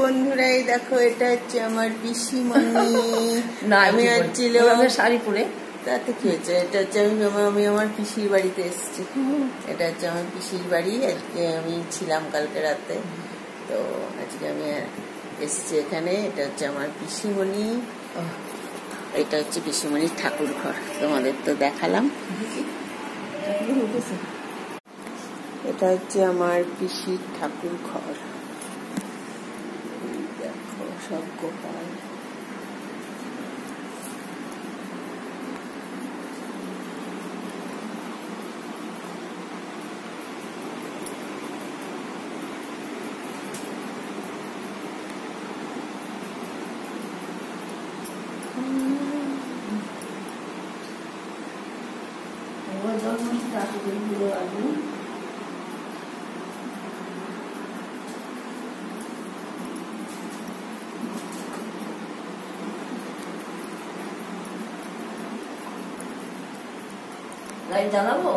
বন্ধুরা, এই দেখো এটা হচ্ছে আমার পিসিমণি। না আমি হচ্ছিল শাড়ি পরে, তাতে কি হয়েছে, এটা হচ্ছে আমি আমার পিসির বাড়িতে এসেছি। এটা হচ্ছে আমার পিসির বাড়ি। আজকে আমি ছিলাম কালকে রাতে, তো আজকে আমি এসেছি এখানে। এটা হচ্ছে আমার পিসিমণি, এটা হচ্ছে পিসিমণির ঠাকুর ঘর, তোমাদের তো দেখালাম। এটা হচ্ছে আমার পিসির ঠাকুর ঘর। দেখো সব গোপাল। লাইট জ্বালাবো।